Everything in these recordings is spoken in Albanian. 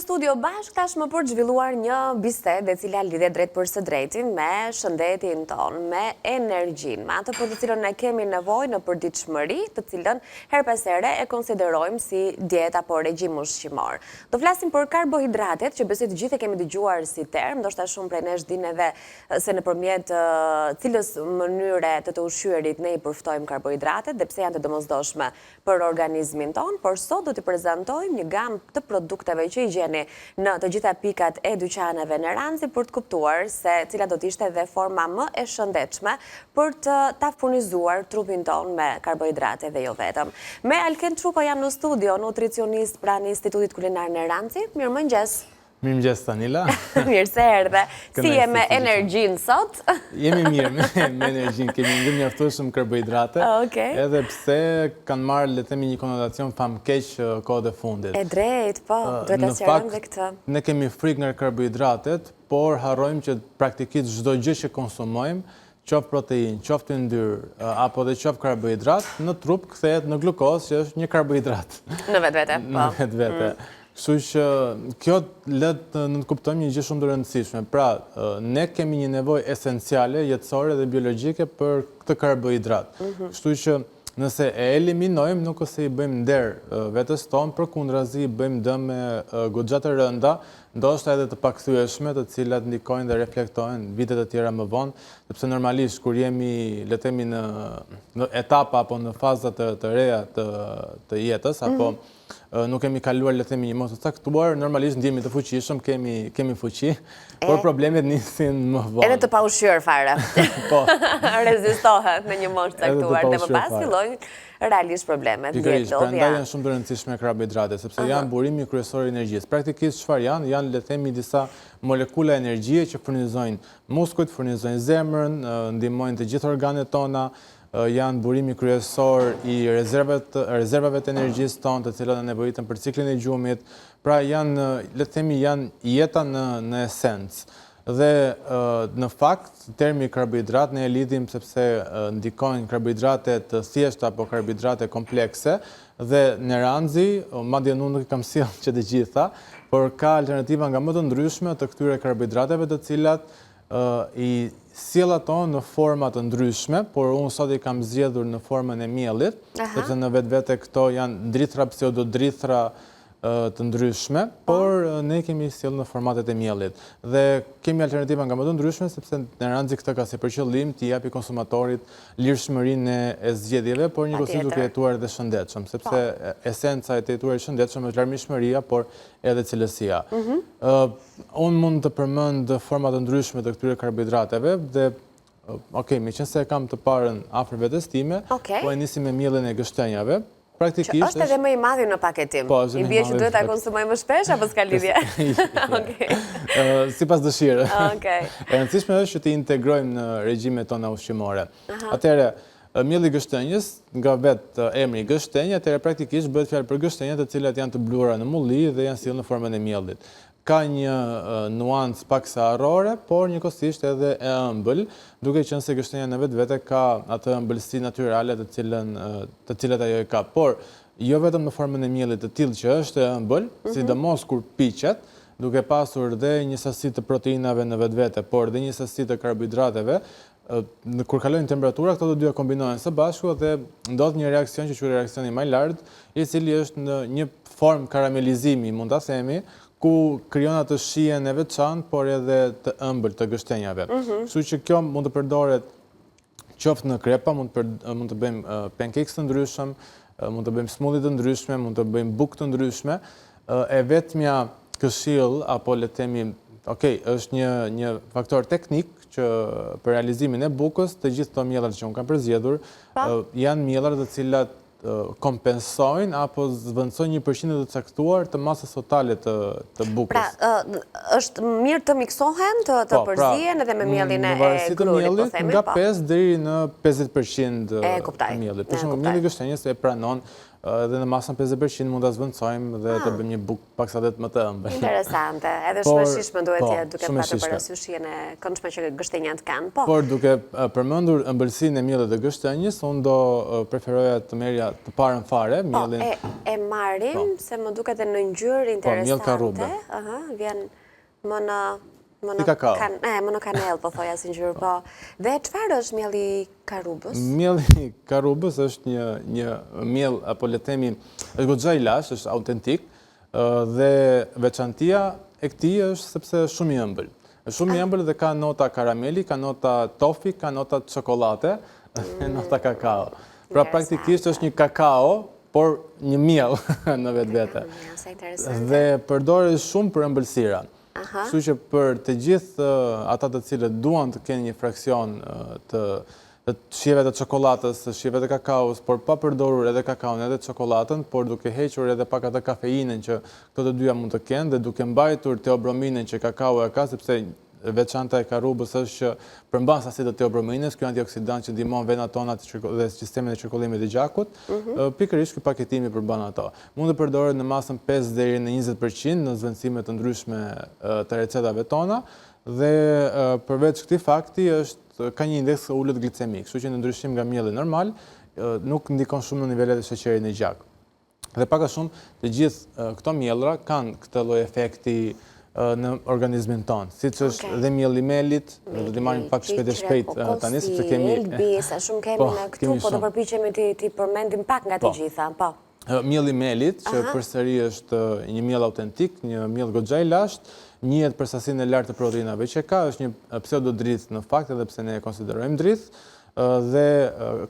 studio bashkë tashmë për të zhvilluar një bisedë e cila lidhet drejt për së drejtin me shëndetin ton, me energjinë, me atë për të cilën ne kemi nevojë në përditshmëri, të cilën her pas here e konsiderojmë si dietë apo regjim ushqimor. Do flasim për karbohidratet, që besoj të gjithë e kemi dëgjuar si term, ndoshta shumë prej nesh dinë edhe se nëpërmjet cilës mënyre të ushqyerit ne i përftojmë karbohidratet dhe pse janë të domosdoshme për organizmin ton, por sot do t'i prezantojmë një gamë të produkteve që i gjeni në të gjitha pikat e dyqaneve në Ranzi për të kuptuar se cila do t'ishte dhe forma më e shëndetshme për të ta furnizuar trupin ton me karbohidrate dhe jo vetëm. Me Alken Truko jam në studio, nutricionist pranë Institutit Kulinar në Ranzi. Mirëmëngjes. Mirëmëngjes Tanila. Mirë se erdhe. Si je me energjinë sot? Jemi mirë me energjinë, kemi një mjaftueshëm karbohidrate. Edhe pse kanë marrë le të themi një konotacion famkeq kohët e fundit. E drejt, po, duhet ta sqarojmë dhe këtë. Ne kemi frikë nga karbohidratet, por harrojmë që praktikisht çdo gjë që konsumojmë, qoftë protein, qoftë yndyrë, apo dhe qoftë karbohidrat, në trup kthehet në glukozë, që është një karbohidrat. Në vetvete, po. Në vetvete. Kështu që kjo let në të kuptojmë një gjë shumë të rëndësishme. Pra, ne kemi një nevojë esenciale, jetësore dhe biologjike për këtë karbohidrat. Kështu që nëse e eliminojmë, nuk ose i bëjmë nder vetes tonë, përkundrazi i bëjmë dëm me goxha të rënda, ndoshta edhe të pakthyeshme, të cilat ndikojnë dhe reflektojnë vitet e tjera më vonë, sepse normalisht kur jemi le të themi në etapa apo në faza të reja të jetës apo nuk kemi kaluar le të themi një moshë të caktuar, normalisht ndjehemi të fuqishëm, kemi fuqi, por problemet nisin më vonë. Edhe të paushqyer fare. Po. Rezistohet në një moshë të caktuar dhe më pas fillojnë realisht problemet. Pikërisht, prandaj janë shumë të rëndësishme karbohidratet, sepse janë burimi kryesor i energjisë. Praktikisht çfarë janë? Janë le të themi disa molekula energjie që furnizojnë muskujt, furnizojnë zemrën, ndihmojnë të gjithë organet tona, janë burimi kryesor i rezervave të energjisë tonë, të cilat nevojiten për ciklin e gjumit. Pra janë, le të themi, janë jeta në esencë. Dhe në fakt, termi karbohidrat ne e lidhim sepse ndikojnë karbohidrate të thjeshta apo karbohidrate komplekse dhe në Ranzi, madje unë nuk i kam sjellë që të gjitha, por ka alternativa nga më të ndryshme të këtyre karbohidrateve të cilat i sjell ato në forma të ndryshme, por unë sot i kam zgjedhur në formën e miellit, sepse në vetvete këto janë drithra, pseudodrithra të ndryshme, por ne kemi sjellë në formatet e miellit. Dhe kemi alternativa nga më të ndryshme, sepse në Ranzi këtë ka si për qëllim t'i japi konsumatorit lirshmërinë e zgjedhjeve, por njëkohësisht duke jetuar dhe shëndetshëm, sepse esenca e të jetuar shëndetshëm është larmishmëria, por edhe cilësia. Unë mund të përmend forma të ndryshme të këtyre karbohidrateve dhe me qenë se kam të parën afër vetes time, po e nisim me mielin e gështenjave. Që është edhe më i madhi në paketim. I bie që duhet ta konsumoj më shpesh apo s'ka lidhje? Sipas dëshirës. E rëndësishme është që të integrojmë në regjimet tona ushqimore. Atëherë, mielli i gështenjës, nga vetë emri gështenjë, atëherë praktikisht bëhet fjalë për gështenjat të cilat janë të bluara në mulli dhe janë sjellë në formën e miellit. Ka një nuancë paksa arrore, por njëkohësisht edhe e ëmbël, duke qenë se gështenja në vetvete ka atë ëmbëlsi natyrale të cilat ajo e ka. Por jo vetëm në formën e miellit të tillë që është e ëmbël, sidomos kur piqet, duke pasur dhe një sasi të proteinave në vetvete, por dhe një sasi të karbohidrateve, kur kalojnë temperatura, këto të dyja kombinohen së bashku dhe ndodh një reakcion që quhet reakcioni Maillard, i cili është në një formë karamelizimi, mund ta themi, ku krijon atë shijen e veçantë, por edhe të ëmbël të gështenjave. Kështu që kjo mund të përdoret qoftë në krepa, mund të bëjmë pancakes të ndryshëm, mund të bëjmë smoothie të ndryshme, mund të bëjmë bukë të ndryshme. E vetmja këshill apo le të themi, është një faktor teknik që për realizimin e bukës, të gjithë këto miellat që unë kam përzgjedhur janë miellar të cilat kompensojnë apo zvendësojnë 1% të caktuar të masës totale të bukës. Pra, është mirë të miksohen, të përzihen edhe me mielin e grurit, po themi? Nga 5 deri në 50% të miellit. Për shembull, mielli i gështenjës e pranon dhe në masën 50% mund ta zvendçojmë dhe të bëjmë një bukë paksadet më të ëmbël. Interesante. Edhe shumë e shishme duhet jetë duke patur parasysh shijen e këndshme që gështenjat kanë. Por duke përmendur ëmbëlsinë e miellit dhe gështenjës, unë do preferoja të merrja të parën fare, mielin. E marrim se më duket e në ngjyrë interesante. Miell karrube. Vjen më në më në kanel, po thoja si ngjyrë, po. Dhe çfarë është mielli karrubës? Mielli karrubës është një miell, apo le të themi, është goxha i lashtë, është autentik, dhe veçantia e këtij është sepse është shumë i ëmbël. Është shumë i ëmbël dhe ka nota karameli, ka nota tofi, ka nota çokolate, nota kakao. Pra praktikisht është një kakao, por një miell në vetvete. Dhe përdoret shumë për ëmbëlsira. Kështu që për të gjithë ata të cilët duan të kenë një fraksion të shijeve të çokoladës, të shijeve të kakaos, por pa përdorur edhe kakaon edhe çokoladën, por duke hequr edhe pak atë kafeinën që këto të dyja mund të kenë dhe duke mbajtur teobrominën që kakao e ka, sepse veçanta e karrubës është që përmban sasitë të teobrominës, ky antioksidant që ndihmon venat tona dhe sistemin e qarkullimit të gjakut, pikërisht ky paketimi përmban ato. Mund të përdoret në masën 5 deri në 20% në zvendësime të ndryshme të recetave tona dhe përveç këtij fakti ka një indeks ulët glicemik, kështu që në ndryshim nga mielli normal nuk ndikon shumë në nivelet e sheqerit në gjak. Dhe pak a shumë të gjithë këto mielra kanë këtë lloj efekti në organizmin tonë, siç është dhe mielli melit, do t'i marrim pak shpejt tani sepse kemi Elbisa, shumë kemi në këtu, po do përpiqemi t'i përmendim pak nga të gjitha, po. Mielli melit, që përsëri është një miell autentik, një miell goxha i lashtë, njihet për sasinë e lartë të proteinave që ka, është një pseudodrith në fakt, edhe pse ne e konsiderojmë drith, dhe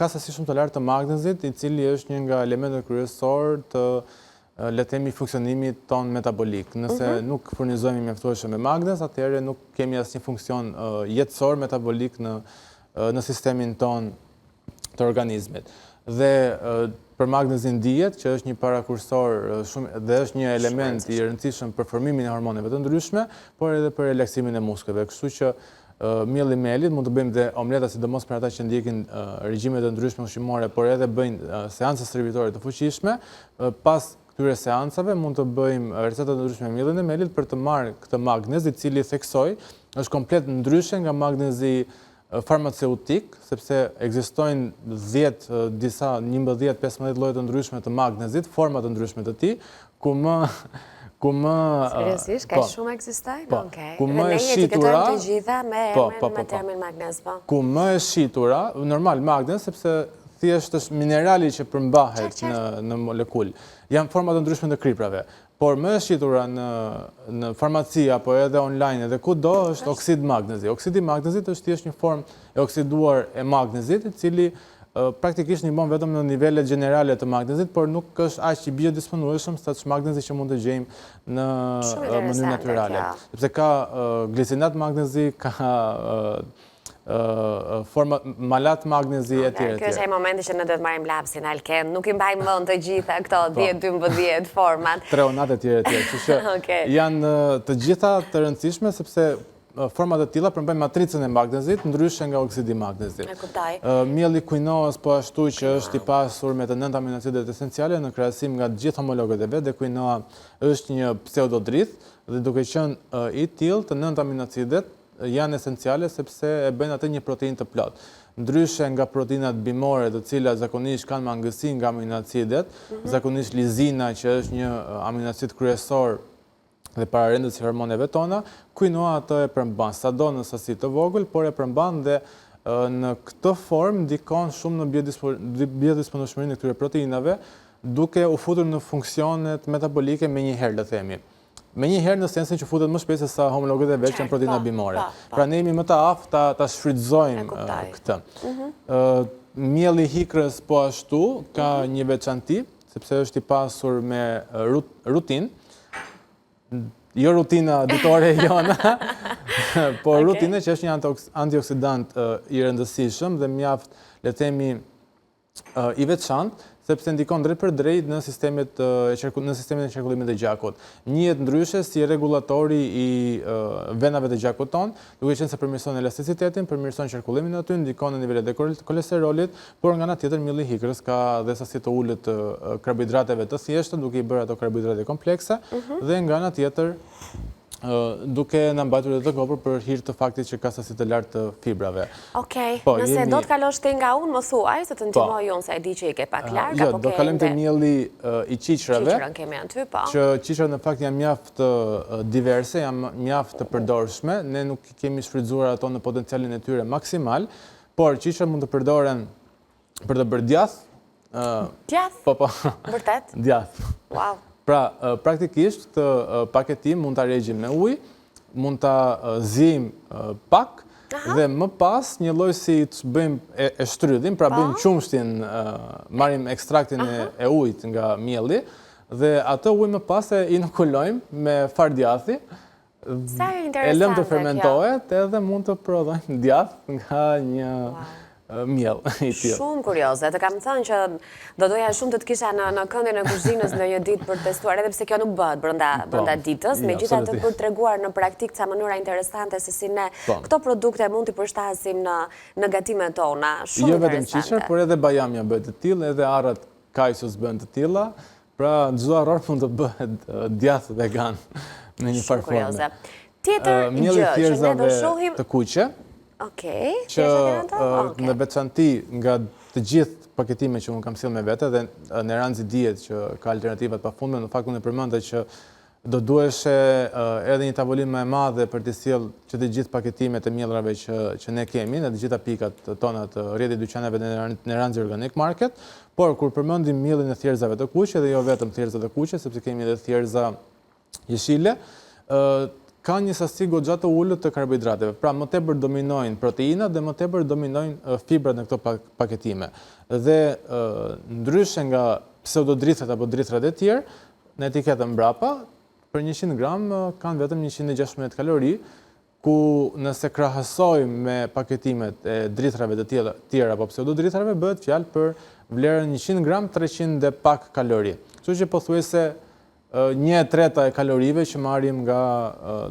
ka sasi shumë të lartë të magnezit, i cili është një nga elementët kryesorë të le të themi funksionimit ton metabolik. Nëse nuk furnizohemi mjaftueshëm me magnez, atëherë nuk kemi asnjë funksion jetësor metabolik në sistemin ton të organizmit. Dhe për magnezin dihet që është një parakursor dhe është një element i rëndësishëm për formimin e hormoneve të ndryshme, por edhe për relaksimin e muskuleve. Kështu që mielli melit mund të bëjmë dhe omleta, sidomos për ata që ndjekin regjime të ndryshme ushqimore, por edhe bëjnë seanca stërvitore të fuqishme. Pas këtyre seancave mund të bëjmë receta të ndryshme me miellin e melit për të marrë këtë magnez, i cili theksoj është komplet ndryshe nga magnezi farmaceutik, sepse ekzistojnë 11-15 lloje të ndryshme të magnezit, forma të ndryshme të tij, ku më seriozisht ka shumë ekzistojnë? Ku më e shitura të gjitha me termin magnez, po. Ku më e shitura, normal magnez, sepse thjesht është minerali që përmbahet në molekul. Janë forma të ndryshme të kriprave. Por më e shitura në farmaci apo edhe online edhe kudo është oksid magnezi. Oksidi magnezit është thjesht një formë e oksiduar e magnezit, i cili praktikisht ndihmon vetëm në nivelet gjenerale të magnezit, por nuk është aq i biodisponueshëm sa magnezi që mund të gjejmë në mënyrë natyrale. Sepse ka glicinat magnezi, ka malat magnezi e tjere. Kjo është ai momenti që ne do të marrim lapsin, Alken. Nuk i mbajmë mend të gjitha këto 10-12 format. Treonat e tjere. Kështu që janë të gjitha të rëndësishme sepse format e tilla përmbajnë matricën e magnezit, ndryshe nga oksidi magnezit. E kuptoj. Mielli quinoas po ashtu që është i pasur me të 9 aminoacidet esenciale në krahasim nga të gjithë homologët e vet, dhe quinoa është një pseudodrith dhe duke qenë i tillë të 9 aminoacidet janë esenciale sepse e bëjnë atë një protein të plot. Ndryshe nga proteinat bimore, të cilat zakonisht kanë mangësi nga aminoacidet, zakonisht lizina që është një aminoacid kryesor dhe pararendës i hormoneve tona, quinoa atë e përmban, sado në sasi të vogël, por e përmban dhe në këtë formë ndikon shumë në biodisponueshmërinë e këtyre proteinave, duke u futur në funksionet metabolike me një herë, le të themi. Me një herë në sensin që futet më shpejt se sa homologët e vet që janë proteina bimore. Pra ne jemi më të aftë ta shfrytëzojmë këtë. Mielli hikrës po ashtu ka një veçanti, sepse është i pasur me rutinë. Jo rutina ditore jona, por rutinë që është një antioksidant i rëndësishëm dhe mjaft, le të themi, i veçantë, sepse ndikon drejt për drejt në sistemin e qarkullimit të gjakut. Njihet ndryshe si regulatori i venave të gjakut ton, duke qenë se përmirëson elasticitetin, përmirëson qarkullimin aty, ndikon në nivelet e kolesterolit, por nga ana tjetër mjelli i hikrës ka dhe sasi të ulët të karbohidrateve të thjeshta, duke i bërë ato karbohidrate komplekse, dhe nga ana tjetër duke në mbajtur edhe të ngopur për hir të faktit që ka sasi të lartë të fibrave. Okej, nëse do të kalosh ti nga unë, më thuaj, se të ndihmoj unë, se e di që i ke pak larg, jo, apo do kalojm te mielli i qiqrave. Qiqrën kemi aty, po. Që qiqrat në fakt janë mjaft diverse, janë mjaft të përdorshme, ne nuk kemi shfrytzuar ato në potencialin e tyre maksimal, por qiqrat mund të përdoren për të bërë djath. Djath? Po. Vërtet? Djath. Wow. Pra, praktikisht, këtë paketim mund të regjim me ujë, mund të zim pak, dhe më pas një lloj si të bëjmë e shtrydhim, pra bëjmë qumshtin, marrim ekstraktin e ujit nga mielli, dhe atë ujë më pas e inokulojmë me far djathi, e lëmë të fermentohet edhe mund të prodhojmë djath nga një miell i tillë. Shumë kurioze. Të kam thënë që do doja shumë të të kisha në këndin e kuzhinës në një ditë për testuar, edhe pse kjo nuk bëhet brenda ditës, megjithatë për treguar në praktik ca mënyra interesante se si ne këto produkte mund t'i përshtasim në gatimet tona. Shumë jo vetëm interesante. qiqër, por edhe bajamja bëhet të tillë, edhe arrat kajsus bëhen të tilla, pra çdo arror mund të bëhet djath vegan në një farë forme. Tjetër gjë që ne do shohim të kuqe, që në veçanti nga të gjithë paketime që unë kam sjellë me vete, dhe në Ranzi dihet që ka alternativat pafundme, në fakt unë e përmendë që do duheshe edhe një tavolinë më e madhe për të sjellë që të gjithë paketimet e mielrave që ne kemi, në të gjitha pikat tona të rrjetit dyqaneve në Ranzi Organic Market, por kur përmendim mielin e thjerrzave të kuqe, dhe jo vetëm thjerrza të kuqe, sepse kemi edhe thjerrza jeshile, ka një sasi goxha të ulët të karbohidrateve. Pra, më tepër dominojnë proteinat dhe më tepër dominojnë fibrat në këto paketime. Dhe ndryshe nga pseudodrithrat apo drithrat e tjerë, në etiketën mbrapa, për 100 gram kanë vetëm 116 kalori, ku nëse krahasojmë me paketimet e drithrave të tjera apo pseudodrithrave, bëhet fjalë për vlerën 100 gram 300 dhe pak kalori. Kështu që pothuajse 1/3 e kalorive që marrim nga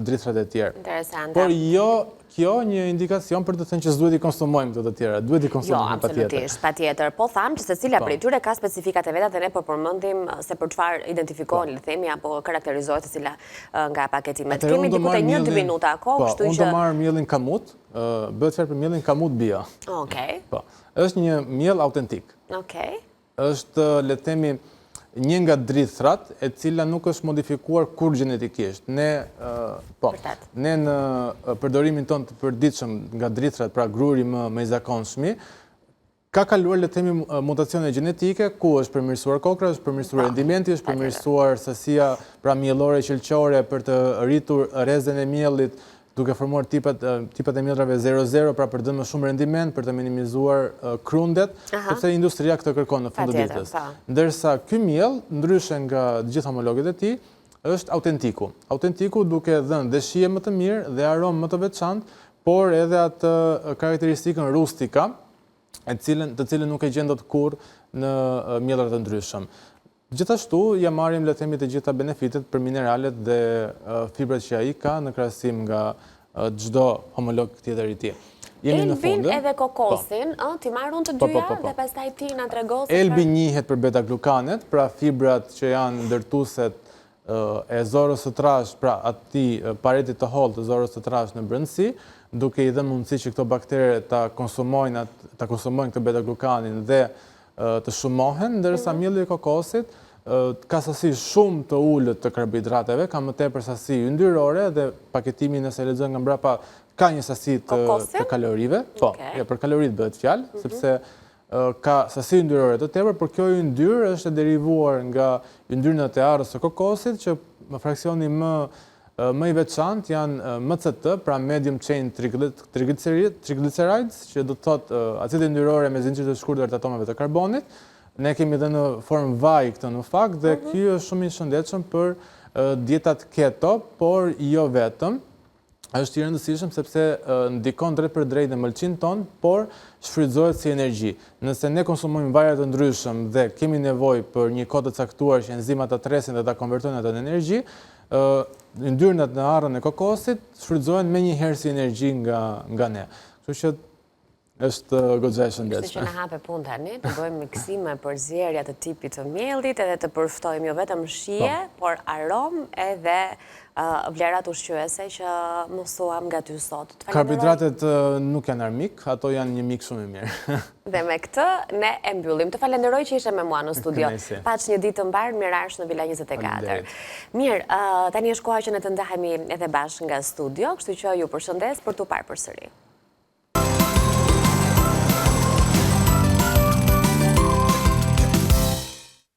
drithrat e tjerë. Interesante. Por jo kjo një indikacion për të thënë që s'duhet i konsumojmë këto të tjera, duhet i konsumojmë patjetër. Jo, absolutisht, patjetër. Po thamë që secila prej tyre ka specifikat e veta dhe ne po përmendim se për çfarë identifikohen, le themi, apo karakterizohet secila nga paketimet. Kemi diku te 1-2 minuta kohë, kështu që unë do marr mielin kamut, bëhet fjalë për mielin kamut bio. Okej. Po. Është një miell autentik. Okej. Është, le të themi, një nga drithrat e cila nuk është modifikuar kur genetikisht. Ne në përdorimin ton të përditshëm nga drithrat, pra gruri më i zakonshmi, ka kaluar, le të themi, mutacione gjenetike, ku është përmirësuar kokra, është përmirësuar rendimenti, është përmirësuar sasia pra mielore qelqore për të rritur rrezën e miellit, duke formuar tipat e mielrave 00, pra për dhënë më shumë rendiment, për të minimizuar krundet, sepse industria këtë kërkon në fund të ditës. Ndërsa ky miell, ndryshe nga të gjithë homologët e tij, është autentiku. Autentiku duke dhënë dhe shije më të mirë dhe aromë më të veçantë, por edhe atë karakteristikën rustika, të cilën nuk e gjen dot kurrë në mielrat të ndryshëm. Gjithashtu, ja marrim, le të themi, të gjitha benefitet për mineralet dhe fibrat që ai ka në krahasim nga çdo homolog tjetër i tij. Elbin edhe kokosin, ti marrun të dyja dhe pastaj ti na tregon se Elbi njihet për beta-glukanet, pra fibrat që janë ndërtueset e zorës së trashë, pra atij paretit të hollë të zorës së trashë në brendësi, duke i dhënë mundësi që këto baktere ta konsumojnë këtë beta-glukanin dhe të shumohen, ndërsa mielli i kokosit ka sasi shumë të ulët të karbohidrateve, ka më tepër sasi yndyrore dhe paketimi nëse lexon nga mbrapa ka një sasi të kalorive. Po, për kalorit bëhet fjalë, sepse ka sasi yndyrore të tepër, por kjo yndyrë është e derivuar nga yndyrnat e arrës së kokosit, që në fraksioni më i veçantë janë MCT, pra medium chain triglycerides, që do të thotë acide yndyrore me zinxhir të shkurtër të atomeve të karbonit. Ne kemi dhe në formë vaj këtë në fakt, dhe ky është shumë i shëndetshëm për dietat keto, por jo vetëm, është i rëndësishëm sepse ndikon drejt për drejt në mëlçin ton, por shfrytëzohet si energji. Nëse ne konsumojmë vajra të ndryshëm dhe kemi nevojë për një kohë të caktuar që enzimat ta tresin dhe ta konvertojnë atë në energji, yndyrnat në arrën e kokosit shfrytëzohen menjëherë si energji nga ne. Kështu që është goxha e shëndetshme. Kështu që na hape punë tani, të bëjmë miksime për zjerja të tipit të miellit, edhe të përftojmë jo vetëm shije, por aromë edhe vlerat ushqyese që mësuam nga ty sot. Karbohidratet nuk janë armik, ato janë një mik shumë i mirë. Dhe me këtë ne e mbyllim. Të falenderoj që ishe me mua në studio. Paç një ditë të mbarë, mirash në Villa 24. Mirë, tani është koha që ne të ndahemi edhe bashkë nga studio, kështu që ju përshëndes për t'u parë përsëri.